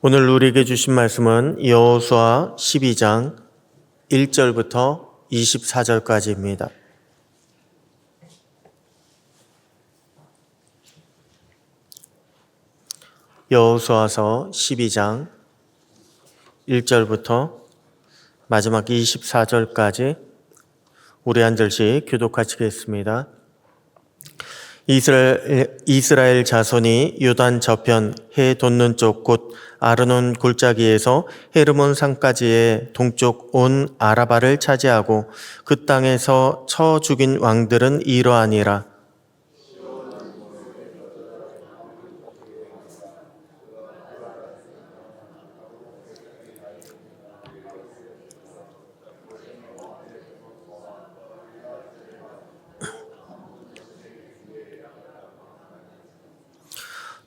오늘 우리에게 주신 말씀은 여호수아 12장 1절부터 24절까지입니다. 여호수아서 12장 1절부터 마지막 24절까지 우리 한 절씩 교독하시겠습니다. 이스라엘 자손이 요단 저편 해 돋는 쪽 곧 아르논 골짜기에서 헤르몬 산까지의 동쪽 온 아라바를 차지하고 그 땅에서 쳐 죽인 왕들은 이러하니라.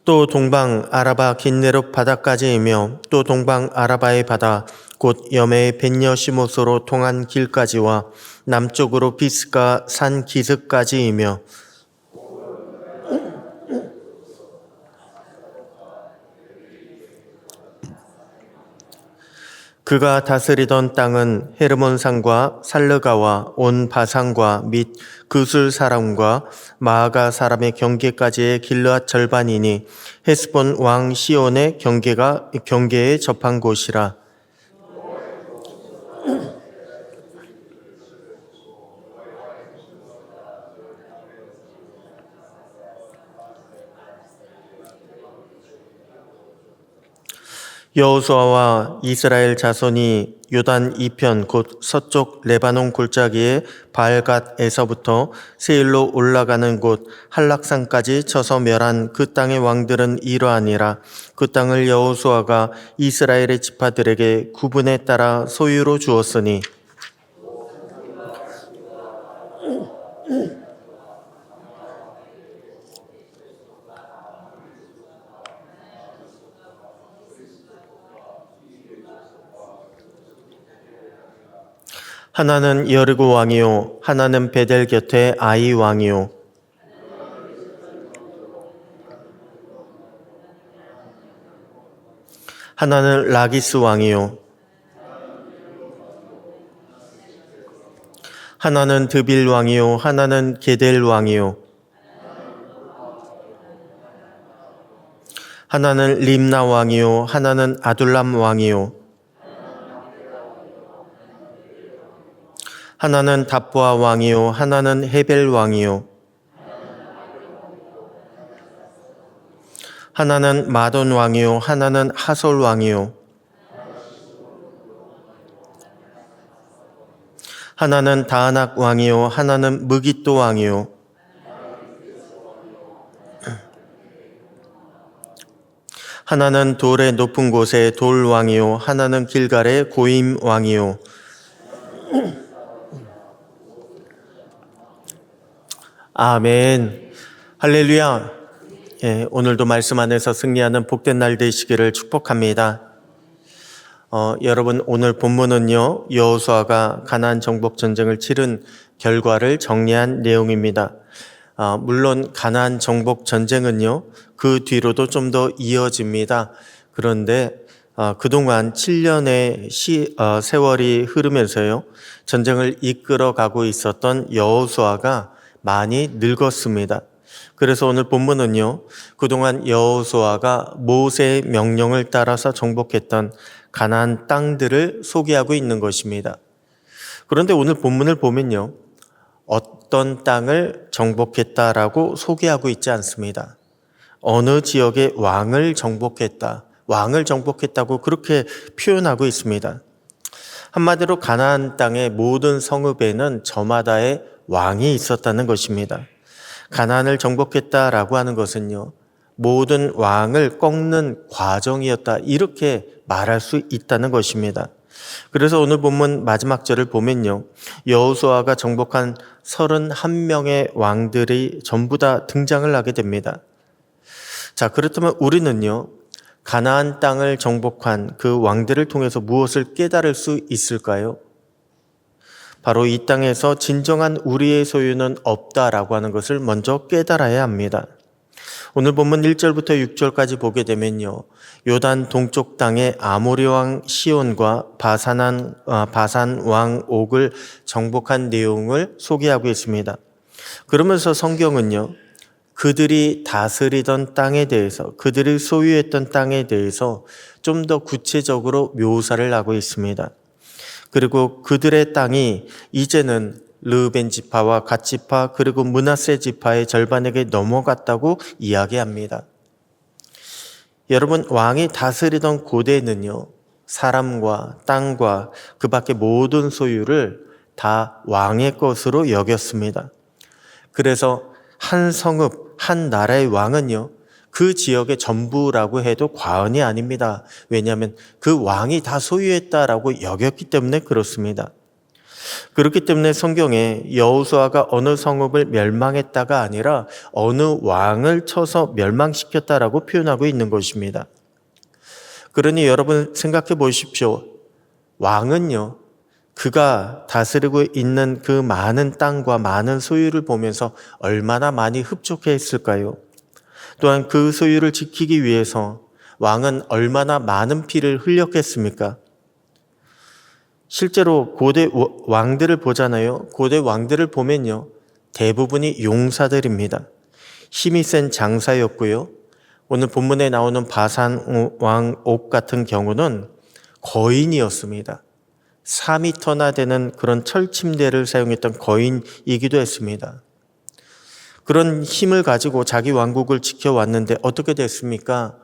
또 동방 아라바 긴네롯 바다까지이며 또 동방 아라바의 바다 곧 여메의 벳여시못으로 통한 길까지와 남쪽으로 비스가 산 기슭까지이며 그가 다스리던 땅은 헤르몬 산과 살르가와 온 바산과 및 그술 사람과 마아가 사람의 경계까지의 길르앗 절반이니 헤스본 왕 시온의 경계에 접한 곳이라. 여호수아와 이스라엘 자손이 요단 이편 곧 서쪽 레바논 골짜기의 발갓에서부터 세일로 올라가는 곳 한락산까지 쳐서 멸한 그 땅의 왕들은 이러하니라. 그 땅을 여호수아가 이스라엘의 지파들에게 구분에 따라 소유로 주었으니 하나는 여리고 왕이요 하나는 베델 곁에 아이 왕이요 하나는 라기스 왕이요 하나는 드빌 왕이요 하나는 게델 왕이요 하나는 림나 왕이요 하나는 아둘람 왕이요 하나는 답보아 왕이요 하나는 헤벨 왕이요 하나는 마돈 왕이요 하나는 하솔 왕이요 하나는 다아낙 왕이요 하나는 무깃도 왕이요 하나는 돌의 높은 곳에 돌 왕이요 하나는 길갈의 고임 왕이요 아멘. 할렐루야. 오늘도 말씀 안에서 승리하는 복된 날 되시기를 축복합니다. 여러분 오늘 본문은요 여호수아가 가나안 정복 전쟁을 치른 결과를 정리한 내용입니다. 물론 가나안 정복 전쟁은요 그 뒤로도 좀 더 이어집니다. 그런데 그동안 7년의 세월이 흐르면서요 전쟁을 이끌어가고 있었던 여호수아가 많이 늙었습니다. 그래서 오늘 본문은요 그동안 여호수아가 모세의 명령을 따라서 정복했던 가나안 땅들을 소개하고 있는 것입니다. 그런데 오늘 본문을 보면요 어떤 땅을 정복했다라고 소개하고 있지 않습니다. 어느 지역의 왕을 정복했다고 그렇게 표현하고 있습니다. 한마디로 가나안 땅의 모든 성읍에는 저마다의 왕이 있었다는 것입니다. 가나안을 정복했다라고 하는 것은요 모든 왕을 꺾는 과정이었다 이렇게 말할 수 있다는 것입니다. 그래서 오늘 본문 마지막 절을 보면요 여호수아가 정복한 31명의 왕들이 전부 다 등장을 하게 됩니다. 자, 그렇다면 우리는요 가나안 땅을 정복한 그 왕들을 통해서 무엇을 깨달을 수 있을까요? 바로 이 땅에서 진정한 우리의 소유는 없다라고 하는 것을 먼저 깨달아야 합니다. 오늘 본문 1절부터 6절까지 보게 되면요. 요단 동쪽 땅의 아모리 왕 시온과 바산 왕 옥을 정복한 내용을 소개하고 있습니다. 그러면서 성경은요. 그들이 다스리던 땅에 대해서, 그들이 소유했던 땅에 대해서 좀 더 구체적으로 묘사를 하고 있습니다. 그리고 그들의 땅이 이제는 르우벤 지파와 갓 지파 그리고 므낫세 지파의 절반에게 넘어갔다고 이야기합니다. 여러분, 왕이 다스리던 고대는요, 사람과 땅과 그 밖의 모든 소유를 다 왕의 것으로 여겼습니다. 그래서 한 성읍, 한 나라의 왕은요, 그 지역의 전부라고 해도 과언이 아닙니다. 왜냐하면 그 왕이 다 소유했다라고 여겼기 때문에 그렇습니다. 그렇기 때문에 성경에 여호수아가 어느 성읍을 멸망했다가 아니라 어느 왕을 쳐서 멸망시켰다라고 표현하고 있는 것입니다. 그러니 여러분 생각해 보십시오. 왕은요, 그가 다스리고 있는 그 많은 땅과 많은 소유를 보면서 얼마나 많이 흡족했을까요? 또한 그 소유를 지키기 위해서 왕은 얼마나 많은 피를 흘렸겠습니까? 실제로 고대 왕들을 보잖아요. 고대 왕들을 보면요. 대부분이 용사들입니다. 힘이 센 장사였고요. 오늘 본문에 나오는 바산 왕 옥 같은 경우는 거인이었습니다. 4m나 되는 그런 철침대를 사용했던 거인이기도 했습니다. 그런 힘을 가지고 자기 왕국을 지켜왔는데 어떻게 됐습니까?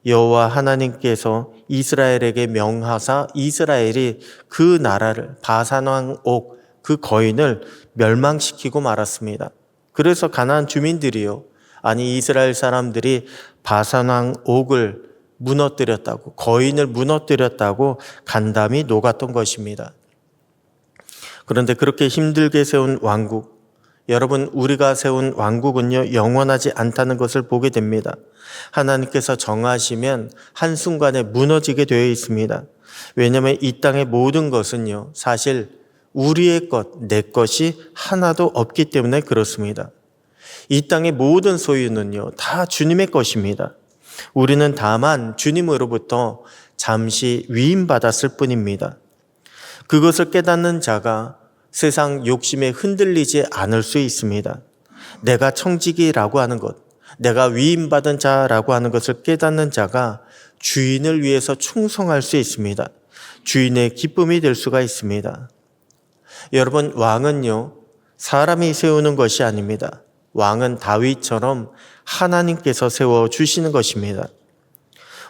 여호와 하나님께서 이스라엘에게 명하사 이스라엘이 그 나라를 바산 왕 옥, 그 거인을 멸망시키고 말았습니다. 그래서 가나안 주민들이요, 아니 이스라엘 사람들이 바산 왕 옥을 무너뜨렸다고, 거인을 무너뜨렸다고 간담이 녹았던 것입니다. 그런데 그렇게 힘들게 세운 왕국, 여러분, 우리가 세운 왕국은요, 영원하지 않다는 것을 보게 됩니다. 하나님께서 정하시면 한순간에 무너지게 되어 있습니다. 왜냐하면 이 땅의 모든 것은요, 사실 우리의 것, 내 것이 하나도 없기 때문에 그렇습니다. 이 땅의 모든 소유는요, 다 주님의 것입니다. 우리는 다만 주님으로부터 잠시 위임받았을 뿐입니다. 그것을 깨닫는 자가 세상 욕심에 흔들리지 않을 수 있습니다. 내가 청지기라고 하는 것, 내가 위임받은 자라고 하는 것을 깨닫는 자가 주인을 위해서 충성할 수 있습니다. 주인의 기쁨이 될 수가 있습니다. 여러분, 왕은요, 사람이 세우는 것이 아닙니다. 왕은 다윗처럼 하나님께서 세워주시는 것입니다.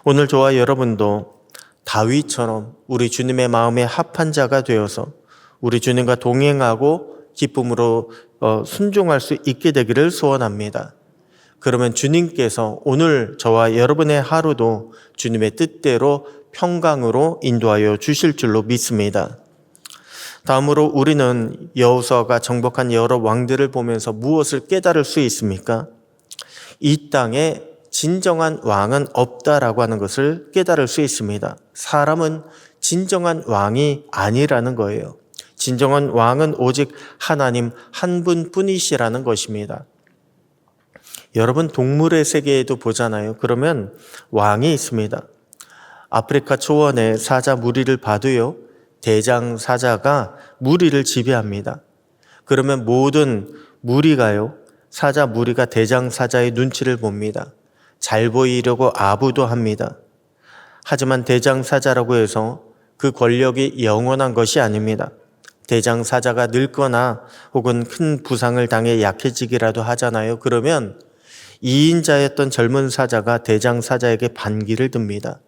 오늘 저와 여러분도 다윗처럼 우리 주님의 마음에 합한 자가 되어서 우리 주님과 동행하고 기쁨으로 순종할 수 있게 되기를 소원합니다. 그러면 주님께서 오늘 저와 여러분의 하루도 주님의 뜻대로 평강으로 인도하여 주실 줄로 믿습니다. 다음으로 우리는 여호수아가 정복한 여러 왕들을 보면서 무엇을 깨달을 수 있습니까? 이 땅에 진정한 왕은 없다라고 하는 것을 깨달을 수 있습니다. 사람은 진정한 왕이 아니라는 거예요. 진정한 왕은 오직 하나님 한 분뿐이시라는 것입니다. 여러분, 동물의 세계에도 보잖아요. 그러면 왕이 있습니다. 아프리카 초원에 사자 무리를 봐도요, 대장 사자가 무리를 지배합니다. 그러면 모든 무리가요, 사자 무리가 대장 사자의 눈치를 봅니다. 잘 보이려고 아부도 합니다. 하지만 대장 사자라고 해서 그 권력이 영원한 것이 아닙니다. 대장 사자가 늙거나 혹은 큰 부상을 당해 약해지기라도 하잖아요. 그러면 2인자였던 젊은 사자가 대장 사자에게 반기를 듭니다.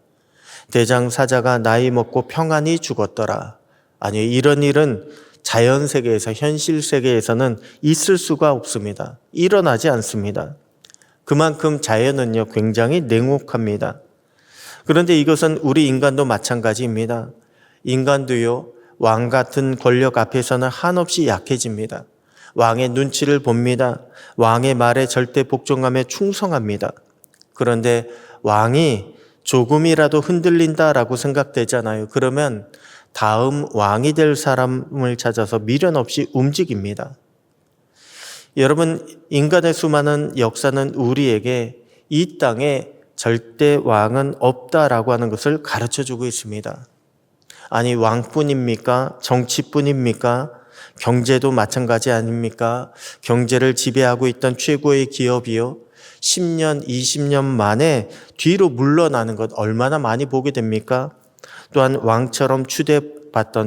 대장 사자가 나이 먹고 평안히 죽었더라. 아니, 이런 일은 자연 세계에서, 현실 세계에서는 있을 수가 없습니다. 일어나지 않습니다. 그만큼 자연은요, 굉장히 냉혹합니다. 그런데 이것은 우리 인간도 마찬가지입니다. 인간도요, 왕 같은 권력 앞에서는 한없이 약해집니다. 왕의 눈치를 봅니다. 왕의 말에 절대 복종하며 충성합니다. 그런데 왕이 조금이라도 흔들린다라고 생각되잖아요. 그러면 다음 왕이 될 사람을 찾아서 미련 없이 움직입니다. 여러분, 인간의 수많은 역사는 우리에게 이 땅에 절대 왕은 없다라고 하는 것을 가르쳐주고 있습니다. 아니, 왕뿐입니까? 정치뿐입니까? 경제도 마찬가지 아닙니까? 경제를 지배하고 있던 최고의 기업이요, 10년, 20년 만에 뒤로 물러나는 것 얼마나 많이 보게 됩니까? 또한 왕처럼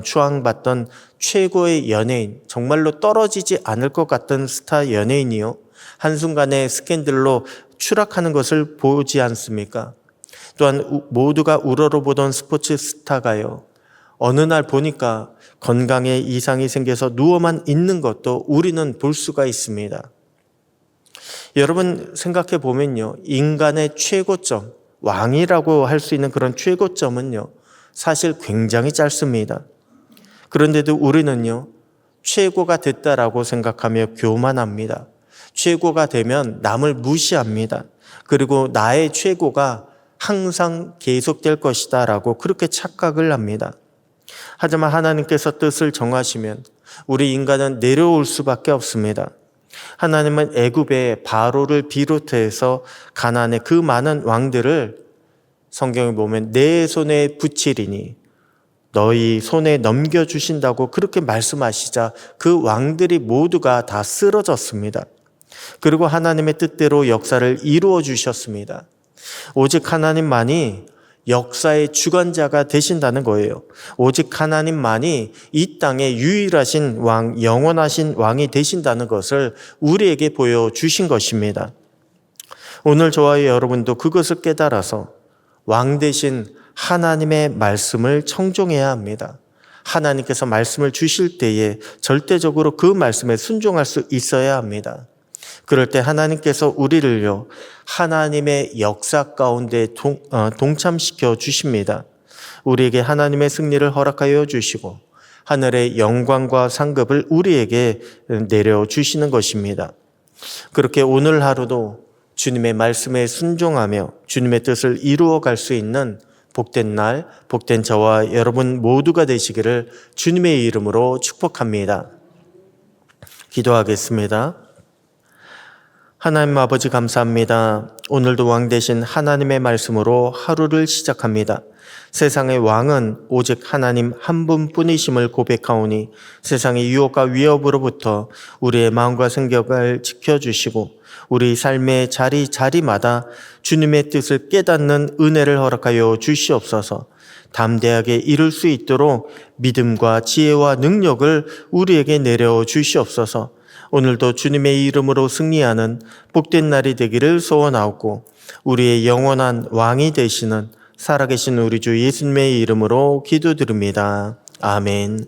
추앙받던 최고의 연예인, 정말로 떨어지지 않을 것 같던 스타 연예인이요, 한순간에 스캔들로 추락하는 것을 보지 않습니까? 또한 모두가 우러러보던 스포츠 스타가요, 어느 날 보니까 건강에 이상이 생겨서 누워만 있는 것도 우리는 볼 수가 있습니다. 여러분, 생각해 보면요, 인간의 최고점, 왕이라고 할 수 있는 그런 최고점은요, 사실 굉장히 짧습니다. 그런데도 우리는요, 최고가 됐다라고 생각하며 교만합니다. 최고가 되면 남을 무시합니다. 그리고 나의 최고가 항상 계속될 것이다 라고 그렇게 착각을 합니다. 하지만 하나님께서 뜻을 정하시면 우리 인간은 내려올 수밖에 없습니다. 하나님은 애굽의 바로를 비롯해서 가나안의 그 많은 왕들을 성경에 보면 내 손에 붙이리니 너희 손에 넘겨주신다고 그렇게 말씀하시자 그 왕들이 모두가 다 쓰러졌습니다. 그리고 하나님의 뜻대로 역사를 이루어 주셨습니다. 오직 하나님만이 역사의 주관자가 되신다는 거예요. 오직 하나님만이 이 땅의 유일하신 왕, 영원하신 왕이 되신다는 것을 우리에게 보여주신 것입니다. 오늘 저와 여러분도 그것을 깨달아서 왕 되신 하나님의 말씀을 청종해야 합니다. 하나님께서 말씀을 주실 때에 절대적으로 그 말씀에 순종할 수 있어야 합니다. 그럴 때 하나님께서 우리를요, 하나님의 역사 가운데 동참시켜 주십니다. 우리에게 하나님의 승리를 허락하여 주시고 하늘의 영광과 상급을 우리에게 내려주시는 것입니다. 그렇게 오늘 하루도 주님의 말씀에 순종하며 주님의 뜻을 이루어갈 수 있는 복된 날, 복된 저와 여러분 모두가 되시기를 주님의 이름으로 축복합니다. 기도하겠습니다. 하나님 아버지 감사합니다. 오늘도 왕 되신 하나님의 말씀으로 하루를 시작합니다. 세상의 왕은 오직 하나님 한 분뿐이심을 고백하오니 세상의 유혹과 위협으로부터 우리의 마음과 생각을 지켜주시고 우리 삶의 자리마다 주님의 뜻을 깨닫는 은혜를 허락하여 주시옵소서. 담대하게 이룰 수 있도록 믿음과 지혜와 능력을 우리에게 내려 주시옵소서. 오늘도 주님의 이름으로 승리하는 복된 날이 되기를 소원하옵고 우리의 영원한 왕이 되시는 살아계신 우리 주 예수님의 이름으로 기도드립니다. 아멘.